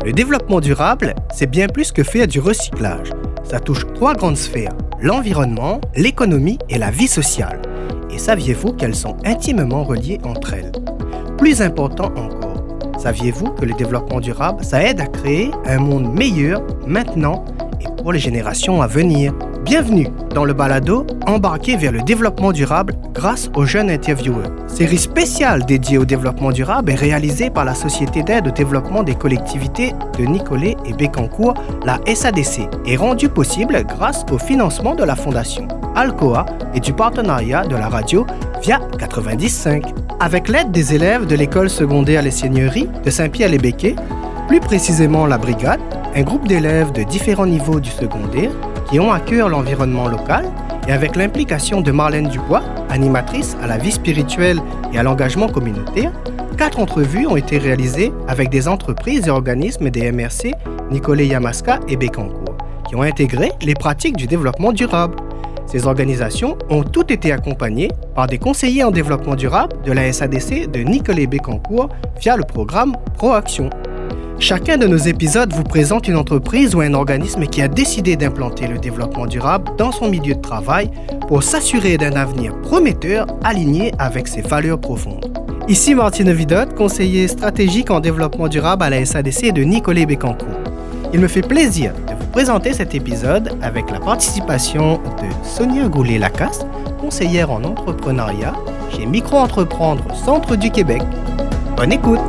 Le développement durable, c'est bien plus que faire du recyclage. Ça touche 3 grandes sphères, l'environnement, l'économie et la vie sociale. Et saviez-vous qu'elles sont intimement reliées entre elles? Plus important encore, saviez-vous que le développement durable, ça aide à créer un monde meilleur maintenant et pour les générations à venir? Bienvenue dans le balado Embarqué vers le développement durable grâce aux jeunes intervieweurs. Série spéciale dédiée au développement durable est réalisée par la Société d'aide au développement des collectivités de Nicolet et Bécancour, la SADC, et rendue possible grâce au financement de la Fondation Alcoa et du partenariat de la radio via 90.5. Avec l'aide des élèves de l'école secondaire Les Seigneuries de Saint-Pierre-les-Béquets, plus précisément la Brigade, un groupe d'élèves de différents niveaux du secondaire qui ont à cœur l'environnement local, et avec l'implication de Marlène Dubois, animatrice à la vie spirituelle et à l'engagement communautaire, 4 entrevues ont été réalisées avec des entreprises et organismes des MRC Nicolet-Yamaska et Bécancour, qui ont intégré les pratiques du développement durable. Ces organisations ont toutes été accompagnées par des conseillers en développement durable de la SADC de Nicolet-Bécancour via le programme Proaction. Chacun de nos épisodes vous présente une entreprise ou un organisme qui a décidé d'implanter le développement durable dans son milieu de travail pour s'assurer d'un avenir prometteur aligné avec ses valeurs profondes. Ici Martine Vidot, conseiller stratégique en développement durable à la SADC de Nicolet-Bécancour. Il me fait plaisir de vous présenter cet épisode avec la participation de Sonia Goulet-Lacasse, conseillère en entrepreneuriat chez Micro-Entreprendre Centre du Québec. Bonne écoute!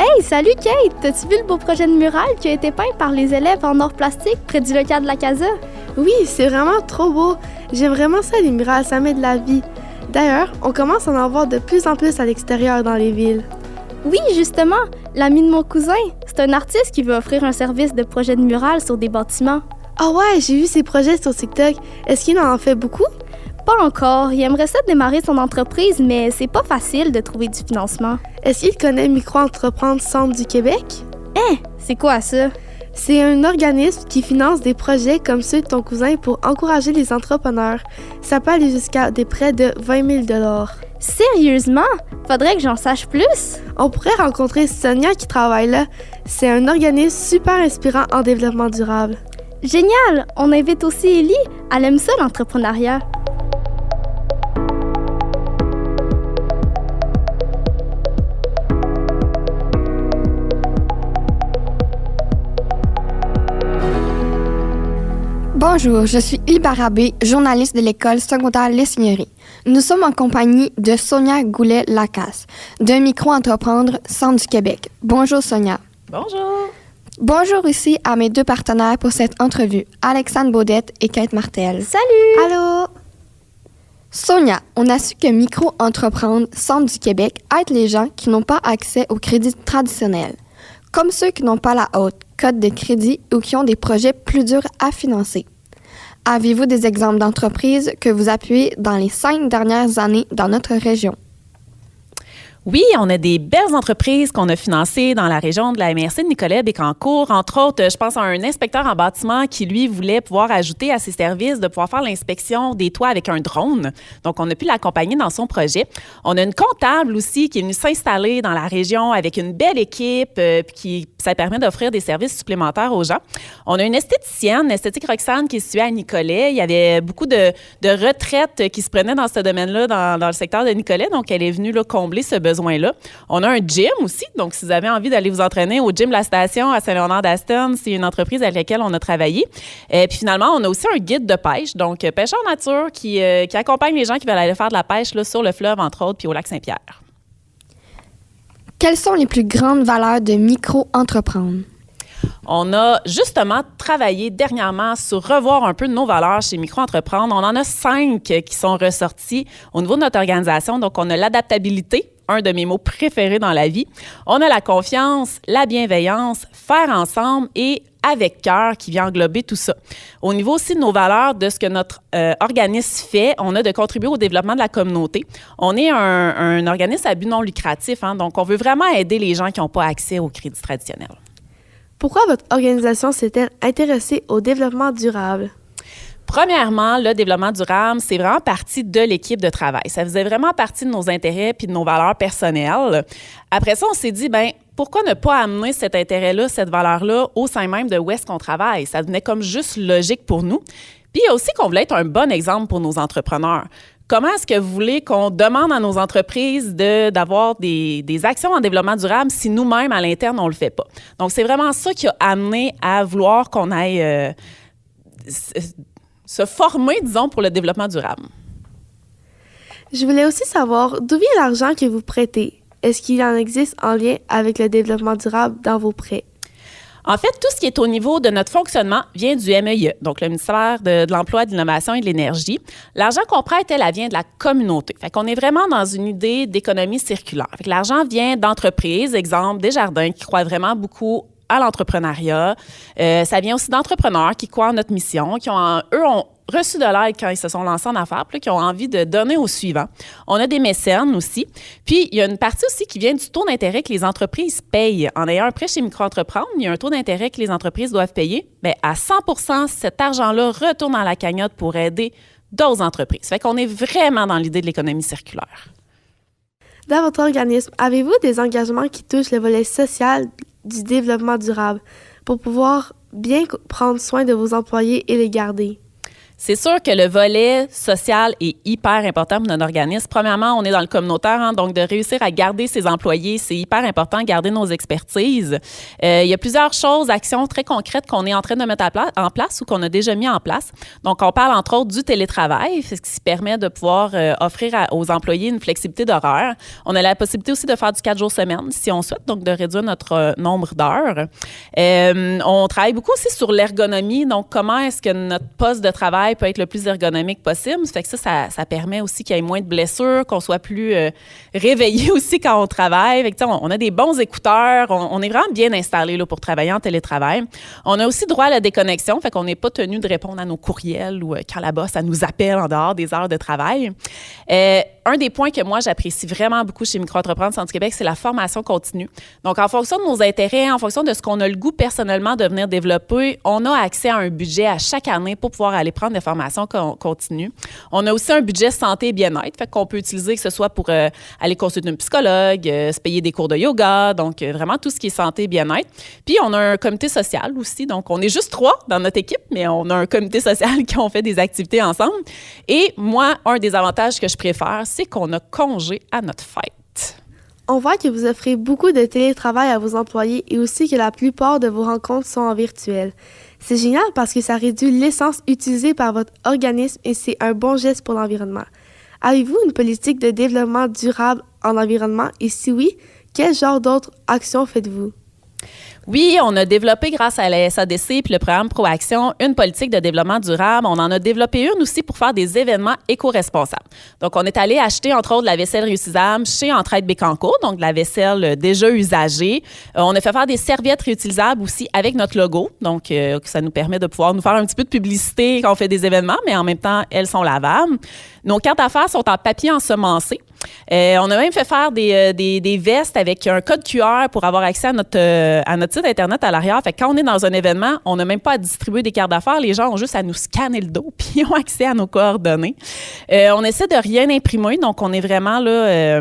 Hey, salut Kate! T'as-tu vu le beau projet de mural qui a été peint par les élèves en or plastique près du local de la Casa? Oui, c'est vraiment trop beau. J'aime vraiment ça, les murales, ça met de la vie. D'ailleurs, on commence à en voir de plus en plus à l'extérieur dans les villes. Oui, justement, l'ami de mon cousin, c'est un artiste qui veut offrir un service de projet de mural sur des bâtiments. Ah ouais, j'ai vu ses projets sur TikTok. Est-ce qu'il en fait beaucoup? Pas encore. Il aimerait ça démarrer son entreprise, mais c'est pas facile de trouver du financement. Est-ce qu'il connaît Micro-Entreprendre Centre du Québec? C'est quoi ça? C'est un organisme qui finance des projets comme ceux de ton cousin pour encourager les entrepreneurs. Ça peut aller jusqu'à des prêts de 20 000 $. Sérieusement? Faudrait que j'en sache plus. On pourrait rencontrer Sonia qui travaille là. C'est un organisme super inspirant en développement durable. Génial! On invite aussi Ellie. Elle aime ça, l'entrepreneuriat. Bonjour, je suis Ilba Rabé, journaliste de l'école secondaire Les Seigneuries. Nous sommes en compagnie de Sonia Goulet-Lacasse, de Micro-Entreprendre Centre du Québec. Bonjour Sonia. Bonjour. Bonjour aussi à mes 2 partenaires pour cette entrevue, Alexandre Baudette et Kate Martel. Salut! Allô? Sonia, on a su que Micro-Entreprendre Centre du Québec aide les gens qui n'ont pas accès au crédit traditionnel, comme ceux qui n'ont pas la haute cote de crédit ou qui ont des projets plus durs à financer. Avez-vous des exemples d'entreprises que vous appuyez dans les 5 dernières années dans notre région? Oui, on a des belles entreprises qu'on a financées dans la région de la MRC de Nicolet-Bécancour. Entre autres, je pense à un inspecteur en bâtiment qui, lui, voulait pouvoir ajouter à ses services de pouvoir faire l'inspection des toits avec un drone. Donc, on a pu l'accompagner dans son projet. On a une comptable aussi qui est venue s'installer dans la région avec une belle équipe ça permet d'offrir des services supplémentaires aux gens. On a une esthéticienne, l'esthétique Roxane, qui est située à Nicolet. Il y avait beaucoup de retraites qui se prenaient dans ce domaine-là, dans le secteur de Nicolet. Donc, elle est venue là, combler ce besoin-là. On a un gym aussi. Donc, si vous avez envie d'aller vous entraîner au gym La Station à Saint-Léonard-d'Aston, c'est une entreprise avec laquelle on a travaillé. Puis finalement, on a aussi un guide de pêche, donc pêcheur nature, qui accompagne les gens qui veulent aller faire de la pêche là, sur le fleuve, entre autres, puis au lac Saint-Pierre. Quelles sont les plus grandes valeurs de Micro-Entreprendre? On a justement travaillé dernièrement sur revoir un peu nos valeurs chez Micro-Entreprendre. On en a 5 qui sont ressorties au niveau de notre organisation. Donc, on a l'adaptabilité, un de mes mots préférés dans la vie. On a la confiance, la bienveillance, faire ensemble et avec cœur qui vient englober tout ça. Au niveau aussi de nos valeurs, de ce que notre organisme fait, on a de contribuer au développement de la communauté. On est un organisme à but non lucratif, donc on veut vraiment aider les gens qui n'ont pas accès au crédit traditionnel. Pourquoi votre organisation s'est-elle intéressée au développement durable? Premièrement, le développement durable, c'est vraiment partie de l'équipe de travail. Ça faisait vraiment partie de nos intérêts puis de nos valeurs personnelles. Après ça, on s'est dit, pourquoi ne pas amener cet intérêt-là, cette valeur-là au sein même de où est-ce qu'on travaille? Ça devenait comme juste logique pour nous. Puis il y a aussi qu'on voulait être un bon exemple pour nos entrepreneurs. Comment est-ce que vous voulez qu'on demande à nos entreprises d'avoir des actions en développement durable si nous-mêmes, à l'interne, on ne le fait pas? Donc, c'est vraiment ça qui a amené à vouloir qu'on aille se former, disons, pour le développement durable. Je voulais aussi savoir d'où vient l'argent que vous prêtez. Est-ce qu'il en existe en lien avec le développement durable dans vos prêts? En fait, tout ce qui est au niveau de notre fonctionnement vient du MEIE, donc le ministère de l'Emploi, de l'Innovation et de l'Énergie. L'argent qu'on prête, elle vient de la communauté. Fait qu'on est vraiment dans une idée d'économie circulaire. Fait que l'argent vient d'entreprises, exemple Desjardins, qui croient vraiment beaucoup à l'entrepreneuriat. Ça vient aussi d'entrepreneurs qui croient en notre mission, qui ont reçu de l'aide quand ils se sont lancés en affaires, puis qui ont envie de donner au suivant. On a des mécènes aussi. Puis, il y a une partie aussi qui vient du taux d'intérêt que les entreprises payent. En ayant un prêt chez Micro-entreprendre, il y a un taux d'intérêt que les entreprises doivent payer. Bien, à 100 cet argent-là retourne dans la cagnotte pour aider d'autres entreprises. Fait qu'on est vraiment dans l'idée de l'économie circulaire. Dans votre organisme, avez-vous des engagements qui touchent le volet social du développement durable pour pouvoir bien prendre soin de vos employés et les garder? C'est sûr que le volet social est hyper important pour notre organisme. Premièrement, on est dans le communautaire, donc de réussir à garder ses employés, c'est hyper important, garder nos expertises. Il y a plusieurs choses, actions très concrètes qu'on est en train de mettre en place ou qu'on a déjà mis en place. Donc, on parle entre autres du télétravail, ce qui permet de pouvoir offrir aux employés une flexibilité d'horaire. On a la possibilité aussi de faire du 4 jours semaine, si on souhaite, donc de réduire notre nombre d'heures. On travaille beaucoup aussi sur l'ergonomie, donc comment est-ce que notre poste de travail peut être le plus ergonomique possible. Ça fait que ça permet aussi qu'il y ait moins de blessures, qu'on soit plus réveillé aussi quand on travaille. Fait que, on a des bons écouteurs, on est vraiment bien installé là, pour travailler en télétravail. On a aussi droit à la déconnexion, fait qu'on n'est pas tenu de répondre à nos courriels ou quand là-bas, ça nous appelle en dehors des heures de travail. Un des points que moi, j'apprécie vraiment beaucoup chez Micro-entreprendre Centre du Québec, c'est la formation continue. Donc, en fonction de nos intérêts, en fonction de ce qu'on a le goût personnellement de venir développer, on a accès à un budget à chaque année pour pouvoir aller prendre des formations continues. On a aussi un budget santé et bien-être, fait qu'on peut utiliser que ce soit pour aller consulter un psychologue, se payer des cours de yoga, donc vraiment tout ce qui est santé et bien-être. Puis, on a un comité social aussi, donc on est juste 3 dans notre équipe, mais on a un comité social qui ont fait des activités ensemble. Et moi, un des avantages que je préfère, c'est qu'on a congé à notre fête. On voit que vous offrez beaucoup de télétravail à vos employés et aussi que la plupart de vos rencontres sont en virtuel. C'est génial parce que ça réduit l'essence utilisée par votre organisme et c'est un bon geste pour l'environnement. Avez-vous une politique de développement durable en environnement et si oui, quel genre d'autres actions faites-vous? Oui, on a développé grâce à la SADC puis le programme ProAction une politique de développement durable. On en a développé une aussi pour faire des événements éco-responsables. Donc, on est allé acheter, entre autres, de la vaisselle réutilisable chez Entraide Bécancour, donc de la vaisselle déjà usagée. On a fait faire des serviettes réutilisables aussi avec notre logo. Donc, ça nous permet de pouvoir nous faire un petit peu de publicité quand on fait des événements, mais en même temps, elles sont lavables. Nos cartes d'affaires sont en papier ensemencé. On a même fait faire des vestes avec un code QR pour avoir accès à notre site Internet à l'arrière. Fait que quand on est dans un événement, on n'a même pas à distribuer des cartes d'affaires. Les gens ont juste à nous scanner le dos puis ils ont accès à nos coordonnées. On essaie de rien imprimer, donc on est vraiment là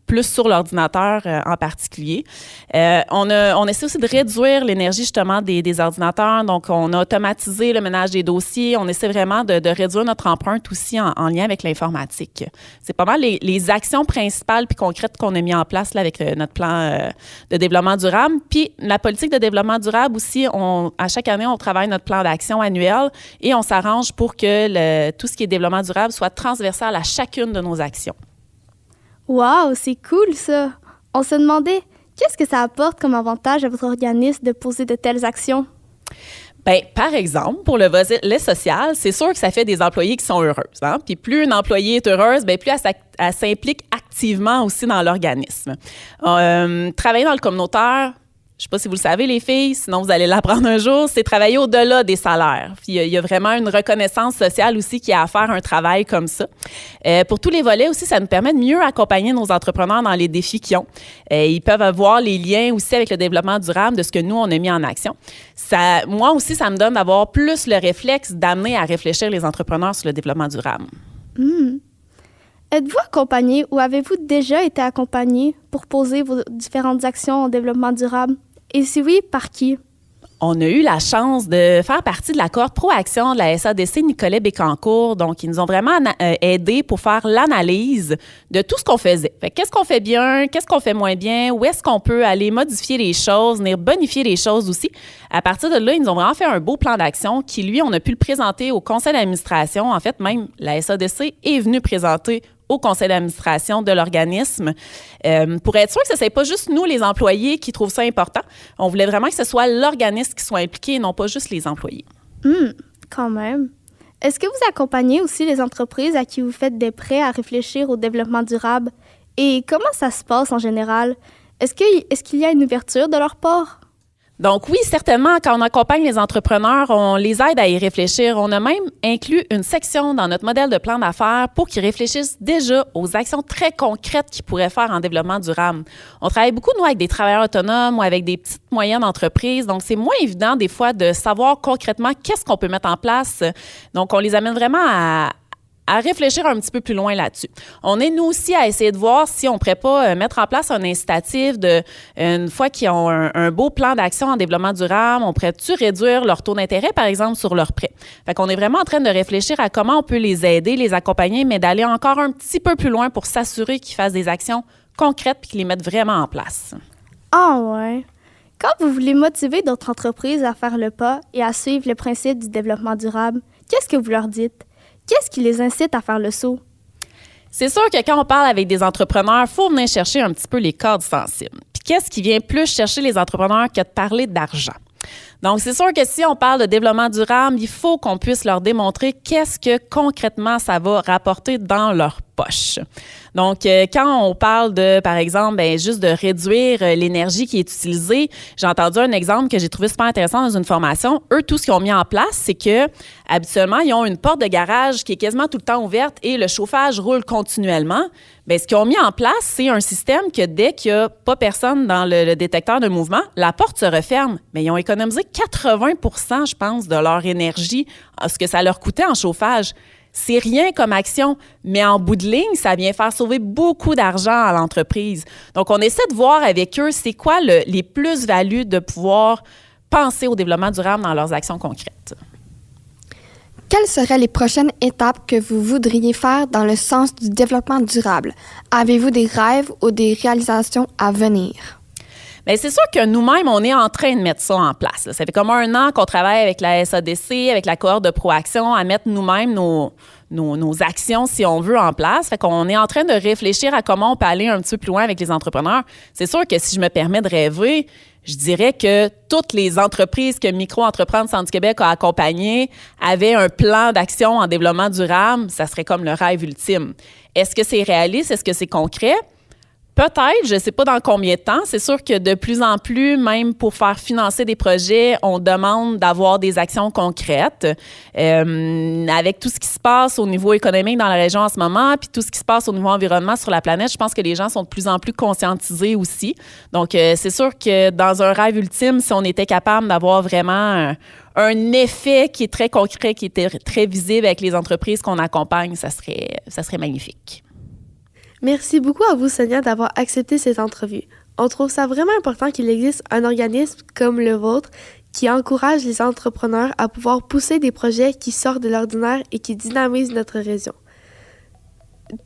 plus sur l'ordinateur en particulier. On essaie aussi de réduire l'énergie justement des ordinateurs. Donc, on a automatisé le ménage des dossiers. On essaie vraiment de réduire notre empreinte aussi en lien avec l'informatique. C'est pas mal les actions principales puis concrètes qu'on a mis en place là, avec notre plan de développement durable. Puis, la politique de développement durable aussi, à chaque année, on travaille notre plan d'action annuel et on s'arrange pour que tout ce qui est développement durable soit transversal à chacune de nos actions. Wow, c'est cool ça! On se demandait, qu'est-ce que ça apporte comme avantage à votre organisme de poser de telles actions? Bien, par exemple, pour le volet social, c'est sûr que ça fait des employés qui sont heureuses. Hein? Puis plus une employée est heureuse, bien plus elle s'implique activement aussi dans l'organisme. Travailler dans le communautaire, je ne sais pas si vous le savez, les filles, sinon vous allez l'apprendre un jour, c'est travailler au-delà des salaires. Puis il y a vraiment une reconnaissance sociale aussi qui a à faire un travail comme ça. Pour tous les volets aussi, ça nous permet de mieux accompagner nos entrepreneurs dans les défis qu'ils ont. Ils peuvent voir les liens aussi avec le développement durable de ce que nous, on a mis en action. Moi aussi, ça me donne d'avoir plus le réflexe d'amener à réfléchir les entrepreneurs sur le développement durable. Êtes-vous accompagné ou avez-vous déjà été accompagné pour poser vos différentes actions en développement durable? Et si oui, par qui? On a eu la chance de faire partie de la cohorte Proaction de la SADC Nicolet Bécancour. Donc, ils nous ont vraiment aidés pour faire l'analyse de tout ce qu'on faisait. Fait qu'est-ce qu'on fait bien, qu'est-ce qu'on fait moins bien, où est-ce qu'on peut aller modifier les choses, venir bonifier les choses aussi. À partir de là, ils nous ont vraiment fait un beau plan d'action qui, lui, on a pu le présenter au conseil d'administration. En fait, même la SADC est venue présenter au conseil d'administration de l'organisme pour être sûr que ce ne soit pas juste nous, les employés, qui trouvent ça important. On voulait vraiment que ce soit l'organisme qui soit impliqué et non pas juste les employés. Quand même. Est-ce que vous accompagnez aussi les entreprises à qui vous faites des prêts à réfléchir au développement durable? Et comment ça se passe en général? Est-ce qu'il y a une ouverture de leur part? Donc oui, certainement, quand on accompagne les entrepreneurs, on les aide à y réfléchir. On a même inclus une section dans notre modèle de plan d'affaires pour qu'ils réfléchissent déjà aux actions très concrètes qu'ils pourraient faire en développement durable. On travaille beaucoup, nous, avec des travailleurs autonomes ou avec des petites moyennes entreprises. Donc, c'est moins évident des fois de savoir concrètement qu'est-ce qu'on peut mettre en place. Donc, on les amène vraiment à réfléchir un petit peu plus loin là-dessus. On est, nous aussi, à essayer de voir si on ne pourrait pas mettre en place un incitatif une fois qu'ils ont un beau plan d'action en développement durable, on pourrait-tu réduire leur taux d'intérêt, par exemple, sur leurs prêts? Fait qu'on est vraiment en train de réfléchir à comment on peut les aider, les accompagner, mais d'aller encore un petit peu plus loin pour s'assurer qu'ils fassent des actions concrètes puis qu'ils les mettent vraiment en place. Ah ouais. Quand vous voulez motiver d'autres entreprises à faire le pas et à suivre le principe du développement durable, qu'est-ce que vous leur dites? Qu'est-ce qui les incite à faire le saut? C'est sûr que quand on parle avec des entrepreneurs, il faut venir chercher un petit peu les cordes sensibles. Puis qu'est-ce qui vient plus chercher les entrepreneurs que de parler d'argent? Donc, c'est sûr que si on parle de développement durable, il faut qu'on puisse leur démontrer qu'est-ce que concrètement ça va rapporter dans leur poche. Donc, quand on parle de, par exemple, juste de réduire l'énergie qui est utilisée, j'ai entendu un exemple que j'ai trouvé super intéressant dans une formation. Eux, tout ce qu'ils ont mis en place, c'est que habituellement, ils ont une porte de garage qui est quasiment tout le temps ouverte et le chauffage roule continuellement. Bien, ce qu'ils ont mis en place, c'est un système que dès qu'il n'y a pas personne dans le détecteur de mouvement, la porte se referme. Mais ils ont économisé 80%, je pense, de leur énergie, ce que ça leur coûtait en chauffage. C'est rien comme action, mais en bout de ligne, ça vient faire sauver beaucoup d'argent à l'entreprise. Donc, on essaie de voir avec eux c'est quoi les plus-values de pouvoir penser au développement durable dans leurs actions concrètes. Quelles seraient les prochaines étapes que vous voudriez faire dans le sens du développement durable? Avez-vous des rêves ou des réalisations à venir? Bien, c'est sûr que nous-mêmes, on est en train de mettre ça en place. Là. Ça fait comme 1 an qu'on travaille avec la SADC, avec la cohorte de Proaction, à mettre nous-mêmes nos actions, si on veut, en place. Fait qu'on est en train de réfléchir à comment on peut aller un petit peu plus loin avec les entrepreneurs. C'est sûr que si je me permets de rêver, je dirais que toutes les entreprises que Micro-Entreprendre Centre du Québec a accompagnées avaient un plan d'action en développement durable. Ça serait comme le rêve ultime. Est-ce que c'est réaliste? Est-ce que c'est concret? Peut-être, je ne sais pas dans combien de temps. C'est sûr que de plus en plus, même pour faire financer des projets, on demande d'avoir des actions concrètes. Avec tout ce qui se passe au niveau économique dans la région en ce moment, puis tout ce qui se passe au niveau environnement sur la planète, je pense que les gens sont de plus en plus conscientisés aussi. Donc, c'est sûr que dans un rêve ultime, si on était capable d'avoir vraiment un effet qui est très concret, qui est très visible avec les entreprises qu'on accompagne, ça serait magnifique. Merci beaucoup à vous, Sonia, d'avoir accepté cette entrevue. On trouve ça vraiment important qu'il existe un organisme comme le vôtre qui encourage les entrepreneurs à pouvoir pousser des projets qui sortent de l'ordinaire et qui dynamisent notre région.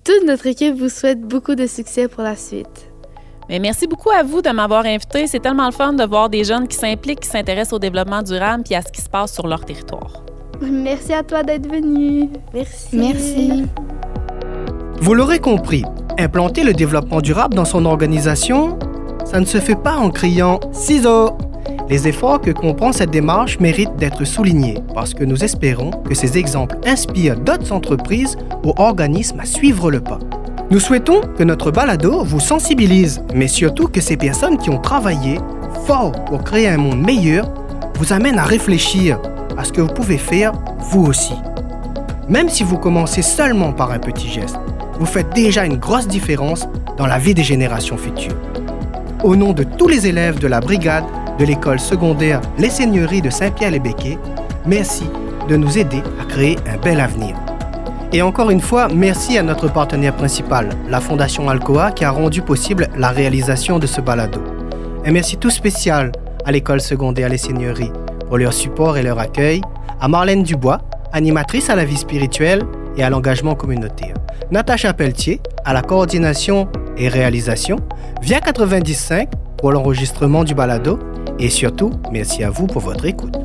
Toute notre équipe vous souhaite beaucoup de succès pour la suite. Mais merci beaucoup à vous de m'avoir invité. C'est tellement le fun de voir des jeunes qui s'impliquent, qui s'intéressent au développement durable et à ce qui se passe sur leur territoire. Merci à toi d'être venu. Merci. Vous l'aurez compris, implanter le développement durable dans son organisation, ça ne se fait pas en criant « ciseaux ». Les efforts que comprend cette démarche méritent d'être soulignés parce que nous espérons que ces exemples inspirent d'autres entreprises ou organismes à suivre le pas. Nous souhaitons que notre balado vous sensibilise, mais surtout que ces personnes qui ont travaillé, fort pour créer un monde meilleur vous amène à réfléchir à ce que vous pouvez faire vous aussi. Même si vous commencez seulement par un petit geste, vous faites déjà une grosse différence dans la vie des générations futures. Au nom de tous les élèves de la brigade de l'école secondaire Les Seigneuries de Saint-Pierre-les-Béquets, merci de nous aider à créer un bel avenir. Et encore une fois, merci à notre partenaire principal, la Fondation Alcoa, qui a rendu possible la réalisation de ce balado. Un merci tout spécial à l'école secondaire Les Seigneuries pour leur support et leur accueil, à Marlène Dubois, animatrice à la vie spirituelle et à l'engagement communautaire, Natacha Pelletier à la coordination et réalisation, Via 90.5 pour l'enregistrement du balado, et surtout, merci à vous pour votre écoute.